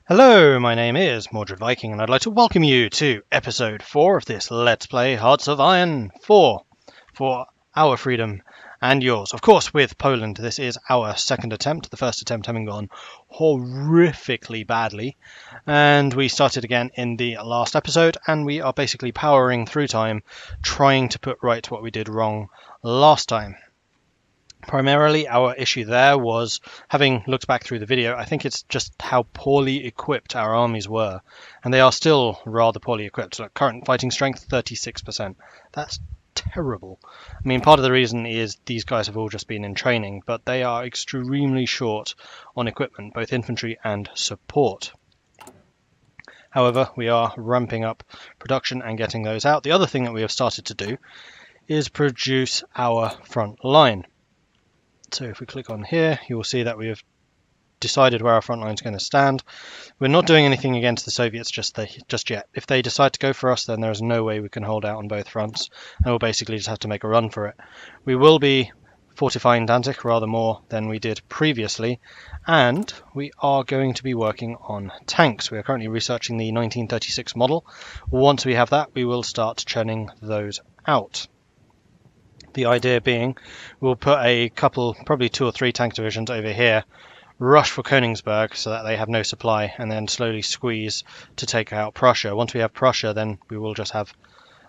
Hello, my name is Mordred Viking, and I'd like to welcome you to episode 4 of this Let's Play Hearts of Iron 4 for our freedom and yours. Of course, with Poland, this is our second attempt, the first attempt having gone horrifically badly, and we started again in the last episode, and we are basically powering through time, trying to put right what we did wrong last time. Primarily, our issue there was, having looked back through the video, I think it's just how poorly equipped our armies were. And they are still rather poorly equipped. Like current fighting strength, 36%. That's terrible. I mean, part of the reason is these guys have all just been in training, but they are extremely short on equipment, both infantry and support. However, we are ramping up production and getting those out. The other thing that we have started to do is produce our front line. So if we click on here, you will see that we have decided where our front line is going to stand. We're not doing anything against the Soviets just yet. If they decide to go for us, then there is no way we can hold out on both fronts, and we'll basically just have to make a run for it. We will be fortifying Danzig rather more than we did previously, and we are going to be working on tanks. We are currently researching the 1936 model. Once we have that, we will start churning those out. The idea being, we'll put a couple, probably 2 or 3 tank divisions over here, rush for Königsberg so that they have no supply, and then slowly squeeze to take out Prussia. Once we have Prussia, then we will just have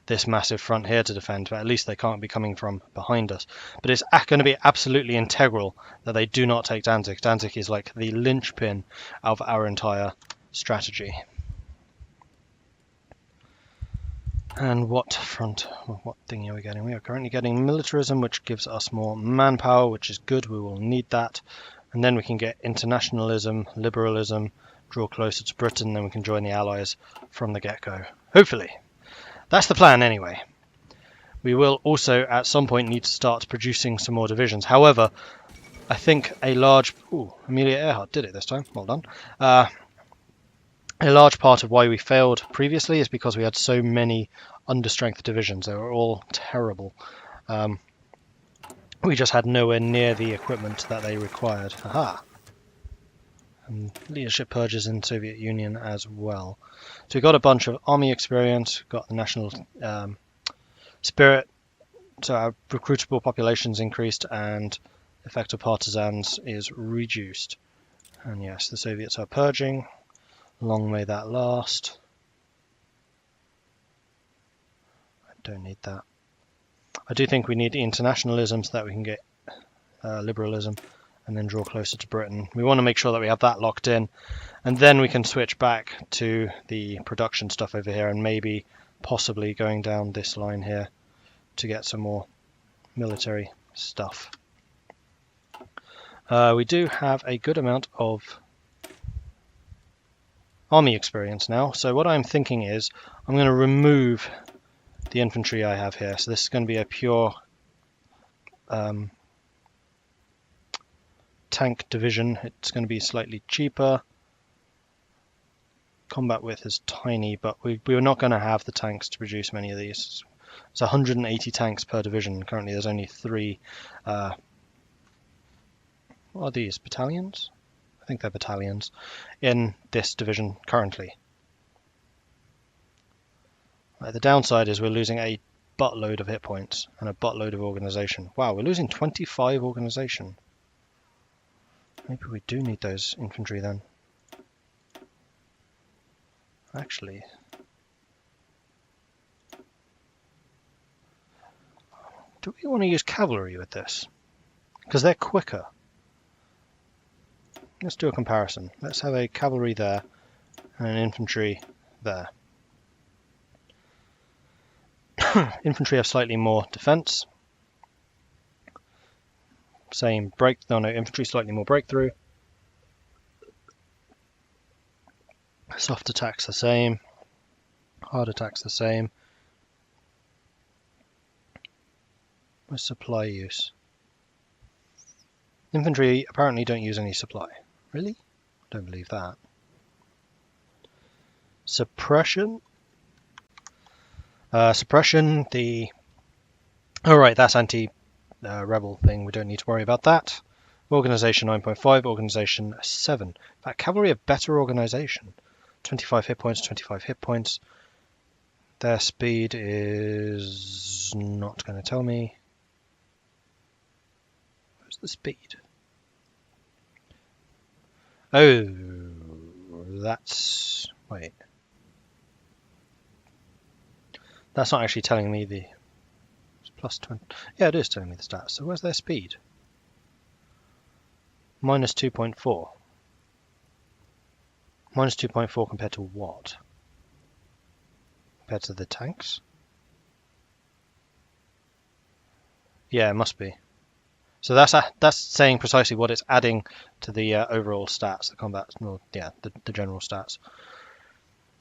this massive front here to defend, but at least they can't be coming from behind us. But it's going to be absolutely integral that they do not take Danzig. Danzig is like the linchpin of our entire strategy. And what thing are we getting? We are currently getting militarism, which gives us more manpower, which is good. We will need that. And then we can get internationalism, liberalism, draw closer to Britain, then we can join the Allies from the get-go. Hopefully. That's the plan anyway. We will also at some point need to start producing some more divisions. However, I think a large... Ooh, Amelia Earhart did it this time. Well done. A large part of why we failed previously is because we had so many understrength divisions. They were all terrible. We just had nowhere near the equipment that they required. Aha! And leadership purges in the Soviet Union as well. So we got a bunch of army experience, got the national spirit, so our recruitable population's increased and effective partisans is reduced. And yes, the Soviets are purging. Long may that last. I don't need that. I do think we need internationalism so that we can get liberalism and then draw closer to Britain. We want to make sure that we have that locked in, and then we can switch back to the production stuff over here and maybe possibly going down this line here to get some more military stuff. We do have a good amount of army experience now, so what I'm thinking is I'm going to remove the infantry I have here. So this is going to be a pure tank division. It's going to be slightly cheaper. Combat width is tiny, but we're not going to have the tanks to produce many of these. It's 180 tanks per division. Currently there's only 3 what are these, battalions? I think they're battalions in this division currently. The downside is we're losing a buttload of hit points and a buttload of organization. Wow, we're losing 25 organization. Maybe we do need those infantry then. Actually, do we want to use cavalry with this? Because they're quicker. Let's do a comparison. Let's have a cavalry there and an infantry there. Infantry have slightly more defense. Same infantry slightly more breakthrough. Soft attacks the same. Hard attacks the same. Where's supply use? Infantry apparently don't use any supply. Really? Don't believe that. Suppression. Suppression, oh right, that's anti-rebel thing. We don't need to worry about that. Organization 9.5, organization 7. In fact, cavalry have better organization. 25 hit points, 25 hit points. Their speed is not going to tell me. Where's the speed? Oh, that's... wait. That's not actually telling me the... It's plus 20. Yeah, it is telling me the stats. So where's their speed? Minus 2.4. Minus 2.4 compared to what? Compared to the tanks? Yeah, it must be. So that's saying precisely what it's adding to the overall stats, the combat, well, yeah, the general stats.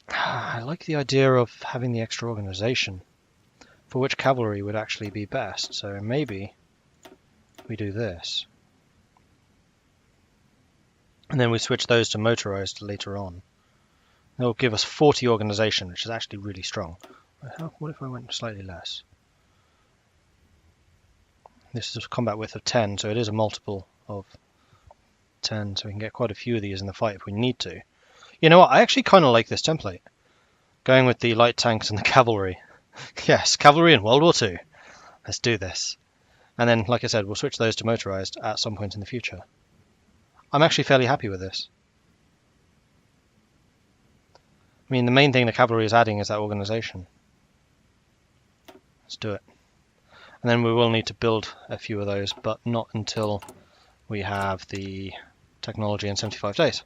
I like the idea of having the extra organization, for which cavalry would actually be best. So maybe we do this. And then we switch those to motorized later on. That'll give us 40 organization, which is actually really strong. What if I went slightly less? This is a combat width of 10, so it is a multiple of 10, so we can get quite a few of these in the fight if we need to. You know what, I actually kind of like this template. Going with the light tanks and the cavalry. Yes, cavalry in World War II. Let's do this. And then, like I said, we'll switch those to motorized at some point in the future. I'm actually fairly happy with this. I mean, the main thing the cavalry is adding is that organization. Let's do it. And then we will need to build a few of those, but not until we have the technology in 75 days.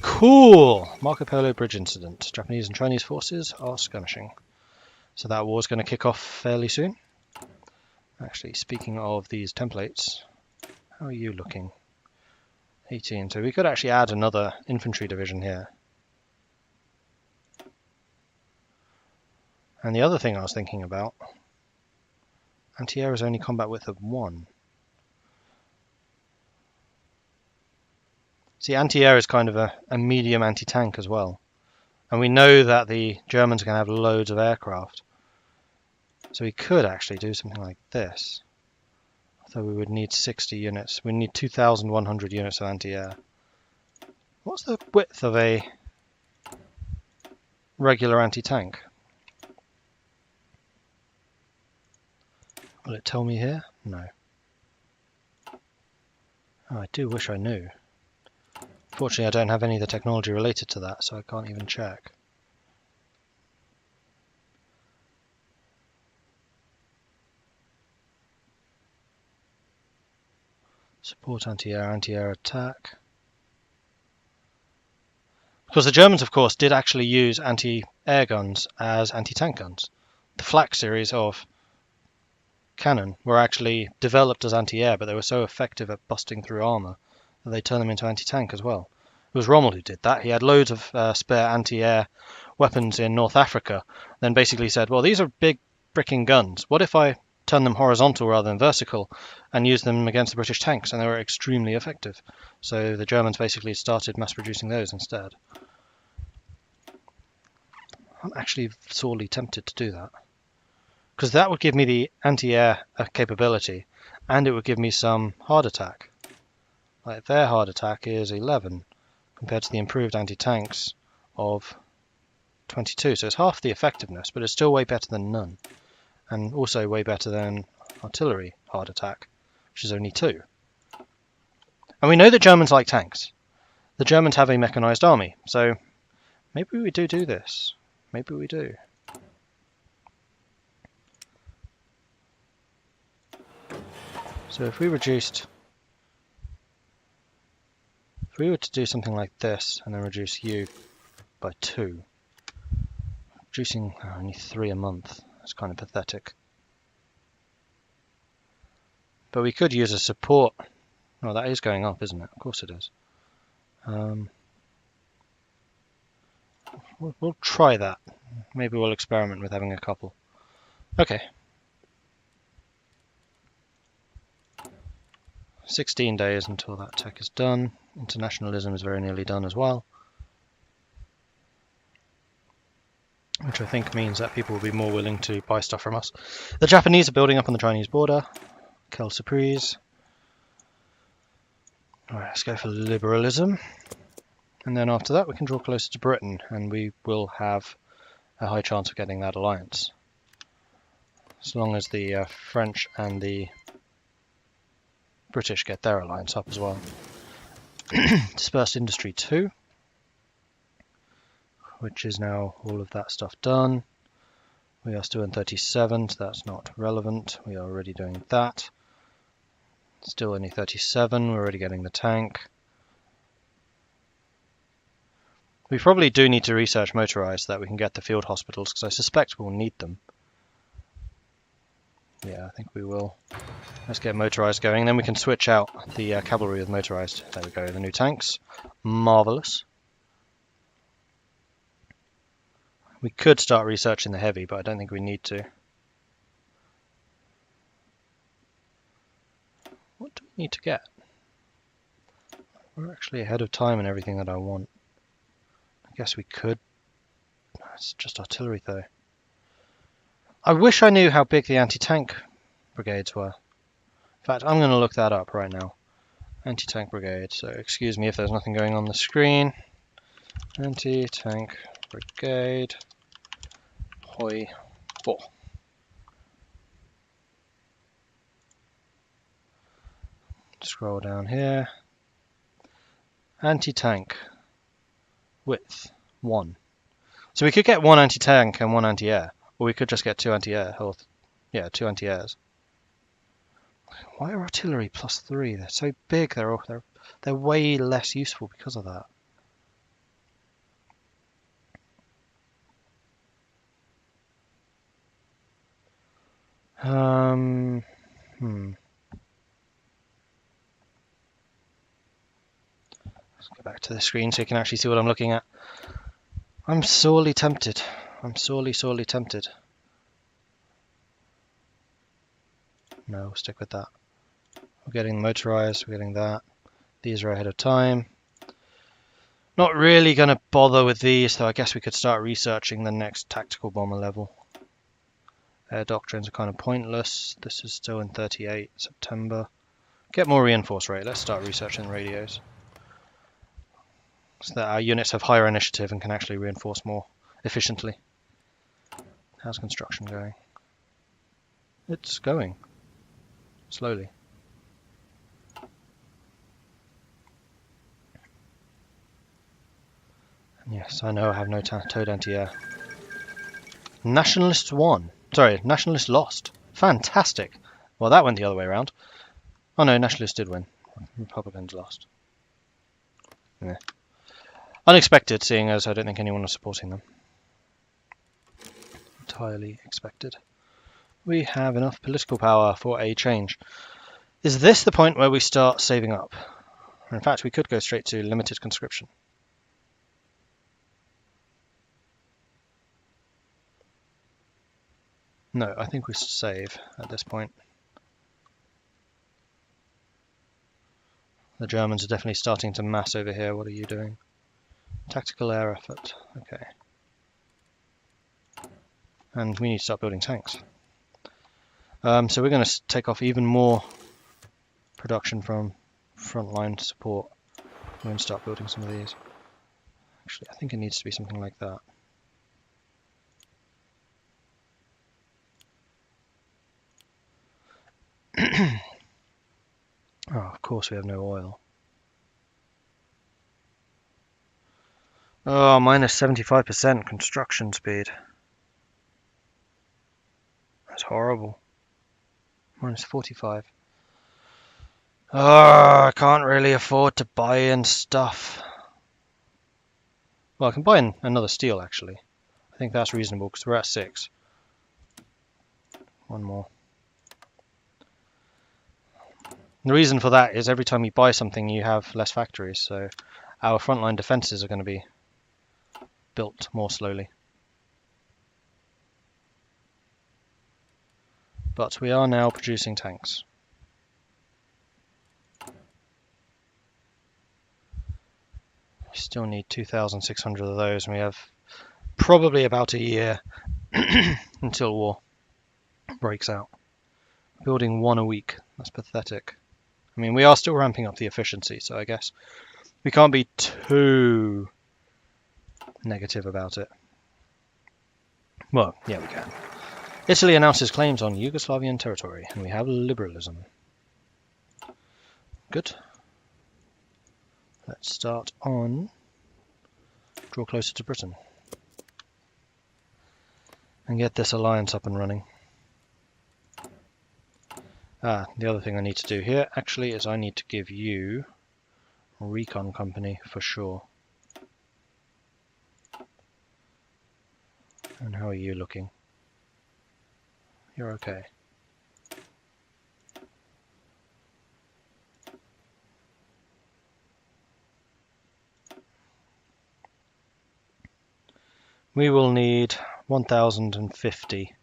Cool! Marco Polo Bridge incident. Japanese and Chinese forces are skirmishing. So that war's going to kick off fairly soon. Actually, speaking of these templates, how are you looking? 18. So we could actually add another infantry division here. And the other thing I was thinking about, anti-air is only combat width of 1. See, anti-air is kind of a medium anti-tank as well. And we know that the Germans are going to have loads of aircraft. So we could actually do something like this. So we would need 60 units. We need 2,100 units of anti-air. What's the width of a regular anti-tank? Will it tell me here? No. Oh, I do wish I knew. Fortunately, I don't have any of the technology related to that, so I can't even check. Support anti-air attack. Because the Germans, of course, did actually use anti-air guns as anti-tank guns. The flak series of cannon were actually developed as anti-air, but they were so effective at busting through armor that they turned them into anti-tank as well. It was Rommel who did that. He had loads of spare anti-air weapons in North Africa, then basically said, well, these are big bricking guns. What if I turn them horizontal rather than vertical and use them against the British tanks? And they were extremely effective. So the Germans basically started mass producing those instead. I'm actually sorely tempted to do that, because that would give me the anti-air capability, and it would give me some hard attack. Like their hard attack is 11 compared to the improved anti-tanks of 22, so it's half the effectiveness, but it's still way better than none, and also way better than artillery hard attack, which is only 2. And we know that Germans like tanks. The Germans have a mechanized army, so maybe we do this. Maybe we do. So if we were to do something like this and then reduce you by 2, reducing only 3 a month, that's kind of pathetic. But we could use a support. Oh, that is going up, isn't it? Of course it is. We'll try that. Maybe we'll experiment with having a couple. Okay. 16 days until that tech is done. Internationalism is very nearly done as well, which I think means that people will be more willing to buy stuff from us. The Japanese are building up on the Chinese border. Quelle surprise. Alright, let's go for liberalism. And then after that we can draw closer to Britain and we will have a high chance of getting that alliance. As long as the French and the British get their alliance up as well. Dispersed Industry 2, which is now all of that stuff done. We are still in 37, so that's not relevant. We are already doing that. Still only 37, we're already getting the tank. We probably do need to research motorized so that we can get the field hospitals, because I suspect we'll need them. Yeah, I think we will. Let's get motorized going, then we can switch out the cavalry with motorized. There we go, the new tanks. Marvelous. We could start researching the heavy, but I don't think we need to. What do we need to get? We're actually ahead of time in everything that I want. I guess we could. It's just artillery though. I wish I knew how big the anti-tank brigades were. In fact, I'm going to look that up right now. Anti-tank brigade. So excuse me if there's nothing going on the screen. Anti-tank brigade. Hoi 4. Scroll down here. Anti-tank. Width 1. So we could get one anti-tank and one anti-air. Or we could just get two anti-air. Yeah, two anti-airs. Why are artillery +3? They're so big. They're way less useful because of that. Let's go back to the screen so you can actually see what I'm looking at. I'm sorely tempted. I'm sorely tempted. No, we'll stick with that. We're getting motorized, we're getting that. These are ahead of time. Not really going to bother with these, though I guess we could start researching the next tactical bomber level. Air doctrines are kind of pointless. This is still in 38 September. Get more reinforce rate. Let's start researching radios. So that our units have higher initiative and can actually reinforce more efficiently. How's construction going? It's going. Slowly. Yes, I know I have no towed anti-air. Nationalists won. Sorry, Nationalists lost. Fantastic. Well, that went the other way around. Oh no, Nationalists did win. Republicans lost. Yeah. Unexpected, seeing as I don't think anyone was supporting them. Entirely expected. We have enough political power for a change. Is this the point where we start saving up? In fact, we could go straight to limited conscription. No, I think we save at this point. The Germans are definitely starting to mass over here. What are you doing? Tactical air effort. Okay. And we need to start building tanks. So we're going to take off even more production from frontline support. We're going to start building some of these. Actually, I think it needs to be something like that. Oh, of course we have no oil. Oh, minus 75% construction speed. That's horrible. Minus 45. Oh, I can't really afford to buy in stuff. Well, I can buy in another steel, actually. I think that's reasonable, because we're at 6. One more. The reason for that is every time you buy something, you have less factories, so our frontline defenses are going to be built more slowly. But we are now producing tanks. We still need 2,600 of those, and we have probably about a year until war breaks out. Building one a week, that's pathetic. I mean, we are still ramping up the efficiency, so I guess we can't be too negative about it. Well, yeah, we can. Italy announces claims on Yugoslavian territory, and we have liberalism. Good. Let's start on draw closer to Britain and get this alliance up and running. The other thing I need to do here actually is I need to give you a recon company for sure. And how are you looking? You're okay. We will need 1,050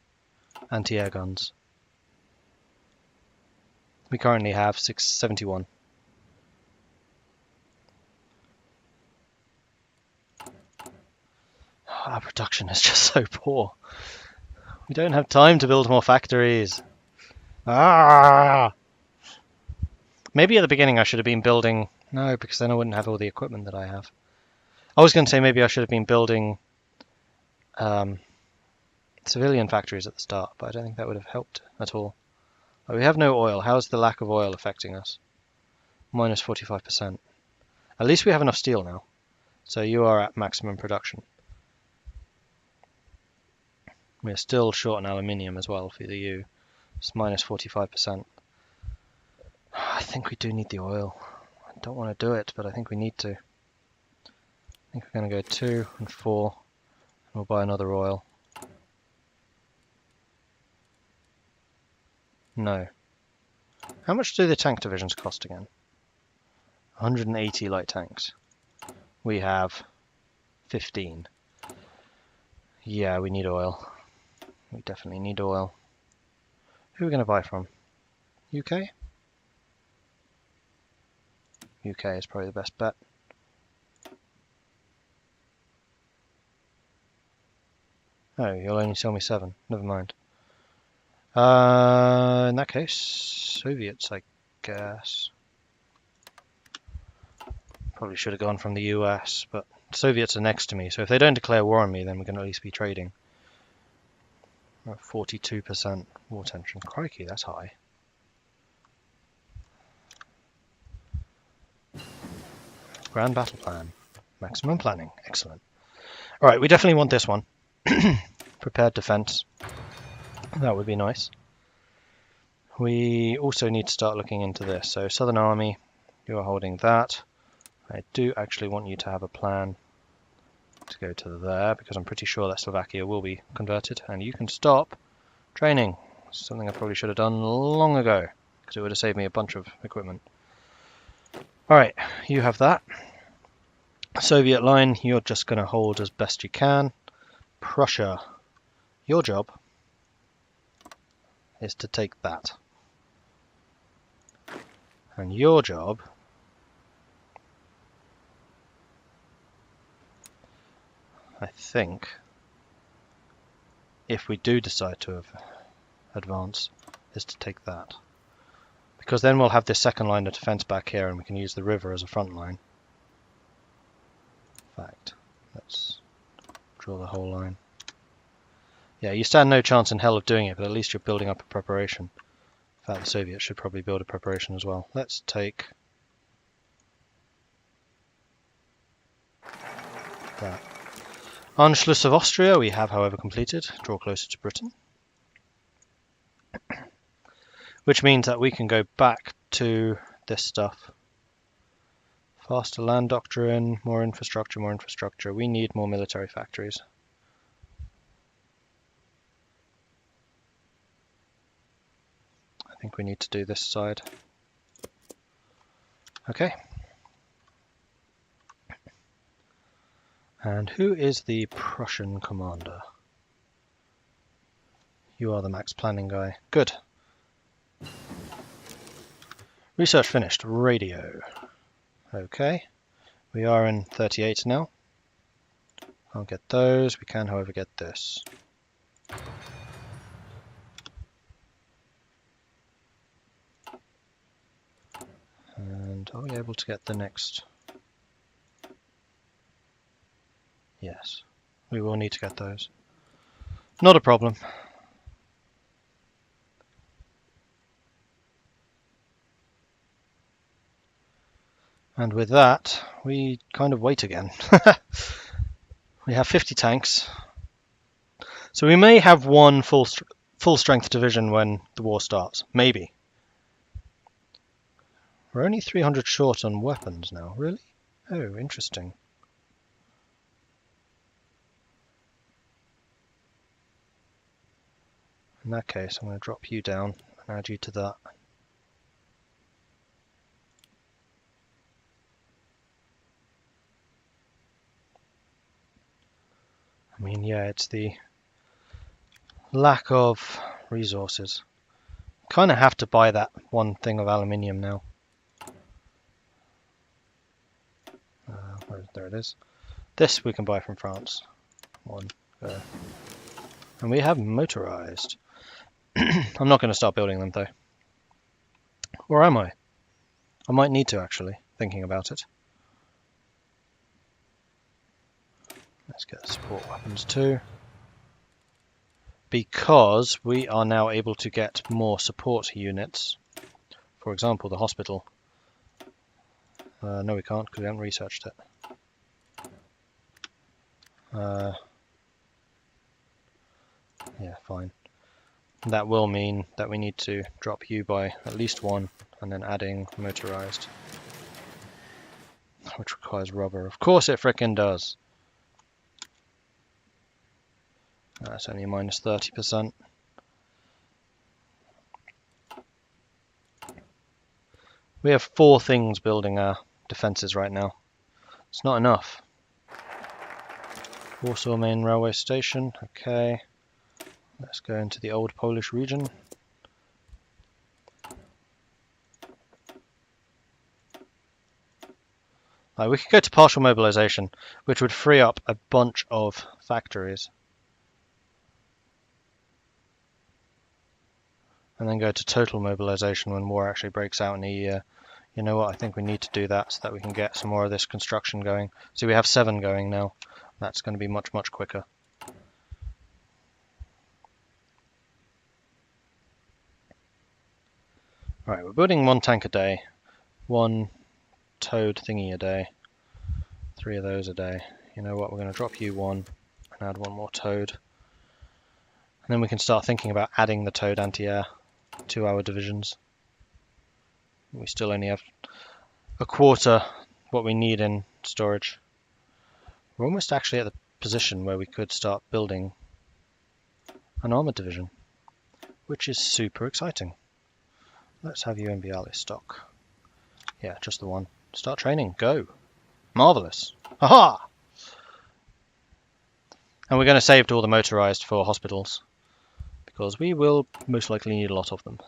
anti-air guns. We currently have 671. Our production is just so poor. We don't have time to build more factories. Maybe at the beginning I should have been building... No, because then I wouldn't have all the equipment that I have. I was going to say maybe I should have been building civilian factories at the start, but I don't think that would have helped at all. We have no oil. How's the lack of oil affecting us? Minus 45%. At least we have enough steel now. So you are at maximum production. We're still short on aluminium as well for the EU. It's minus 45%. I think we do need the oil. I don't want to do it, but I think we need to. I think we're going to go 2 and 4. And we'll buy another oil. No. How much do the tank divisions cost again? 180 light tanks. We have 15. Yeah, we need oil. We definitely need oil. Who are we going to buy from? UK? UK is probably the best bet. Oh, you'll only sell me 7. Never mind. In that case, Soviets, I guess. Probably should have gone from the US, but Soviets are next to me, so if they don't declare war on me, then we can at least be trading. 42% war tension. Crikey, that's high. Grand battle plan. Maximum planning. Excellent. Alright, we definitely want this one. Prepared defense. That would be nice. We also need to start looking into this. So Southern Army, you are holding that. I do actually want you to have a plan to go to there, because I'm pretty sure that Slovakia will be converted. And you can stop training. Something I probably should have done long ago, because it would have saved me a bunch of equipment. Alright, you have that. Soviet line, you're just going to hold as best you can. Prussia, your job is to take that. And your job I think, if we do decide to advance, is to take that. Because then we'll have this second line of defense back here and we can use the river as a front line. In fact, let's draw the whole line. Yeah, you stand no chance in hell of doing it, but at least you're building up a preparation. In fact, the Soviets should probably build a preparation as well. Let's take that. Anschluss of Austria we have, however, completed. Draw closer to Britain. Which means that we can go back to this stuff. Faster land doctrine, more infrastructure, more infrastructure. We need more military factories. I think we need to do this side. Okay. And who is the Prussian commander? You are the max planning guy. Good. Research finished. Radio. Okay. We are in 38 now. Can't get those. We can, however, get this. And are we able to get the next? Yes, we will need to get those. Not a problem. And with that, we kind of wait again. We have 50 tanks. So we may have one full strength division when the war starts. Maybe. We're only 300 short on weapons now. Really? Oh, interesting. In that case, I'm going to drop you down and add you to that. I mean, yeah, it's the lack of resources. Kind of have to buy that one thing of aluminium now. There it is. This we can buy from France. One go. And we have motorized. I'm not going to start building them though. Or am I? I might need to actually, thinking about it. Let's get support weapons too. Because we are now able to get more support units. For example, the hospital. No, we can't because we haven't researched it. Yeah, fine. That will mean that we need to drop you by at least one and then adding motorized. Which requires rubber. Of course it frickin' does. That's only minus 30%. We have 4 things building our defences right now. It's not enough. Warsaw main railway station, okay. Let's go into the old Polish region. We could go to partial mobilization, which would free up a bunch of factories. And then go to total mobilization when war actually breaks out in a year. You know what, I think we need to do that so that we can get some more of this construction going. So we have 7 going now. That's going to be much, much quicker. Right, we're building 1 tank a day, 1 toad thingy a day, 3 of those a day. You know what, we're going to drop you 1 and add 1 more toad. And then we can start thinking about adding the toad anti-air to our divisions. We still only have a quarter what we need in storage. We're almost actually at the position where we could start building an armoured division, which is super exciting. Let's have you in Bialy stock. Yeah, just the 1. Start training. Go. Marvellous. Haha! And we're going to save all the motorised for hospitals, because we will most likely need a lot of them.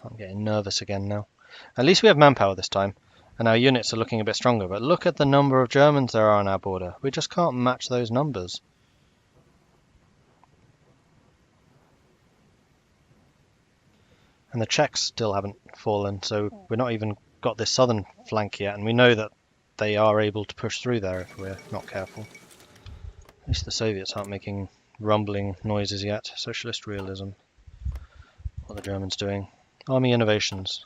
I'm getting nervous again now. At least we have manpower this time, and our units are looking a bit stronger, but look at the number of Germans there are on our border. We just can't match those numbers. And the Czechs still haven't fallen, so we're not even got this southern flank yet, and we know that they are able to push through there if we're not careful. At least the Soviets aren't making rumbling noises yet. Socialist realism. What are the Germans doing? Army innovations.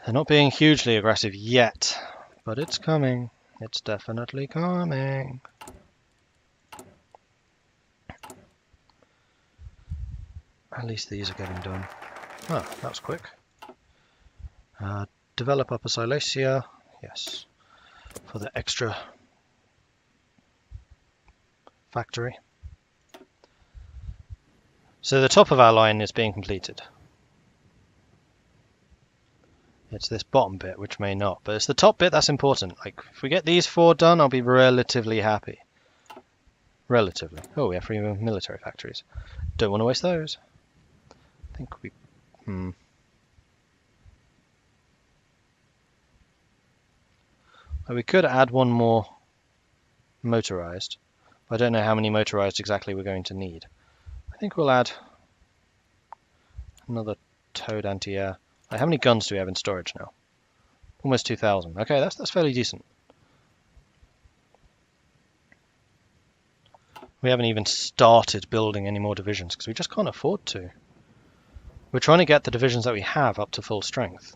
They're not being hugely aggressive yet, but it's coming. It's definitely coming. At least these are getting done. Oh, that was quick. Develop Upper Silesia. Yes. For the extra factory. So the top of our line is being completed. It's this bottom bit which may not, but it's the top bit that's important. Like, if we get these 4 done, I'll be relatively happy. Relatively. Oh, we have 3 military factories. Don't want to waste those. I think we... We could add 1 more motorized. I don't know how many motorized exactly we're going to need. I think we'll add another towed anti-air. Like, how many guns do we have in storage now? Almost 2,000. Okay, that's fairly decent. We haven't even started building any more divisions because we just can't afford to. We're trying to get the divisions that we have up to full strength,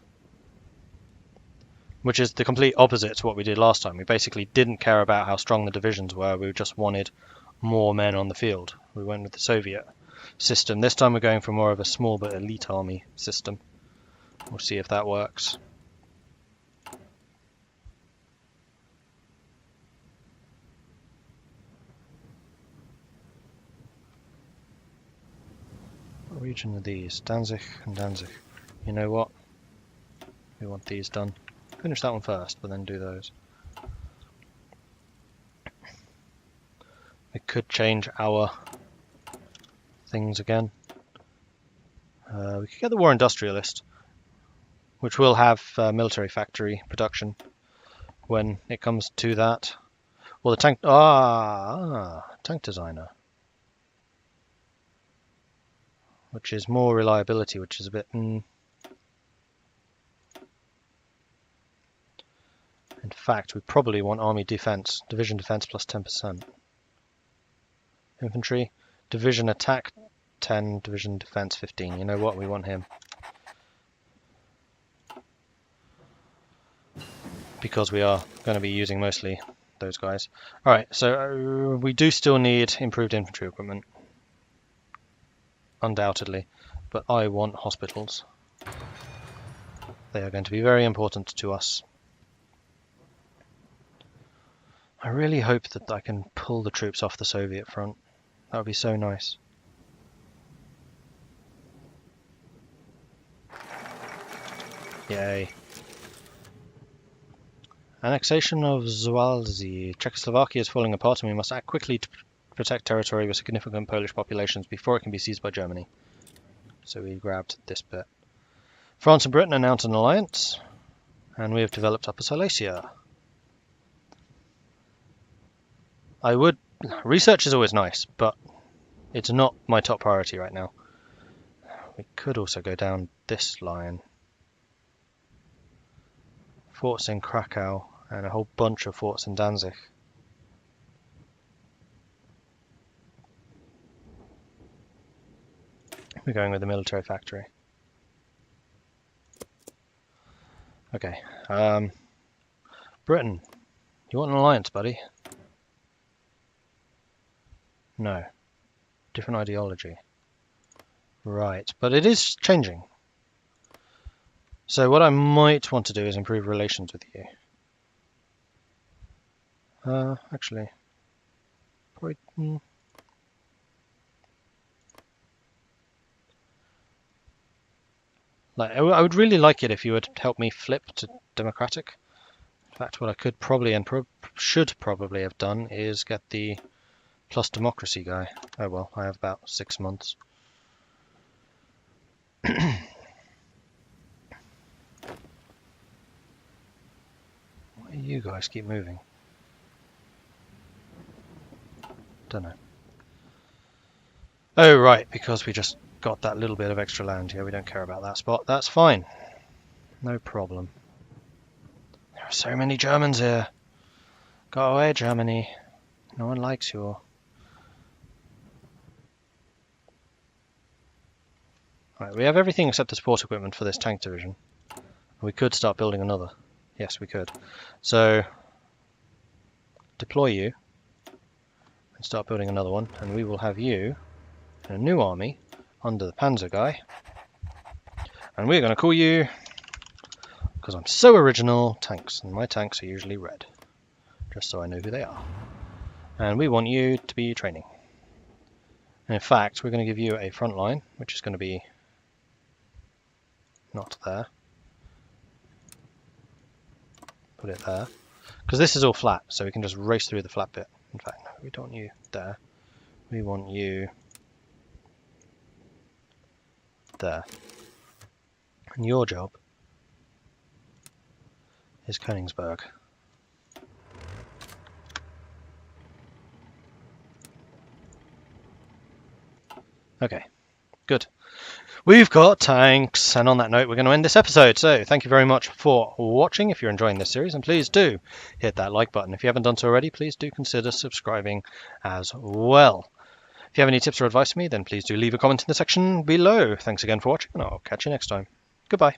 which is the complete opposite to what we did last time. We basically didn't care about how strong the divisions were, we just wanted more men on the field. We went with the Soviet system. This time we're going for more of a small but elite army system. We'll see if that works. What region are these? Danzig and Danzig. You know what? We want these done. Finish that one first, but then do those. We could change our things again. We could get the War Industrialist, which will have military factory production when it comes to that. Well, the tank... tank designer. Which is more reliability, which is a bit... In fact, we probably want army defense, division defense plus 10%. Infantry, division attack 10, division defense 15. You know what? We want him. Because we are going to be using mostly those guys. Alright, so we do still need improved infantry equipment. Undoubtedly. But I want hospitals. They are going to be very important to us. I really hope that I can pull the troops off the Soviet front. That would be so nice. Yay. Annexation of Zwalzi. Czechoslovakia is falling apart and we must act quickly to protect territory with significant Polish populations before it can be seized by Germany. So we grabbed this bit. France and Britain announced an alliance, and we have developed Upper Silesia. Research is always nice, but it's not my top priority right now. We could also go down this line. Forts in Krakow and a whole bunch of forts in Danzig. We're going with the military factory. Okay. Britain, you want an alliance, buddy? No. Different ideology. Right, but it is changing. So what I might want to do is improve relations with you. Actually, probably... Like, I would really like it if you would help me flip to democratic. In fact, what I could probably and should probably have done is get the plus democracy guy. Oh well, I have about 6 months. Why do you guys keep moving? Don't know. Oh right, because we just got that little bit of extra land. Yeah, we don't care about that spot. That's fine. No problem. There are so many Germans here. Go away, Germany. No one likes you. Right, we have everything except the support equipment for this tank division. We could start building another. Yes, we could. So, deploy you and start building another one, and we will have you in a new army under the Panzer guy. And we're going to call you, because I'm so original, tanks, and my tanks are usually red, just so I know who they are. And we want you to be training. And in fact, we're going to give you a front line, which is going to be not there. Put it there. Because this is all flat, so we can just race through the flat bit. In fact, no, we don't want you there. We want you there. And your job is Königsberg. Okay, good. We've got tanks, and on that note, we're going to end this episode. So thank you very much for watching. If you're enjoying this series, and please do hit that like button. If you haven't done so already, please do consider subscribing as well. If you have any tips or advice for me, then please do leave a comment in the section below. Thanks again for watching, and I'll catch you next time. Goodbye.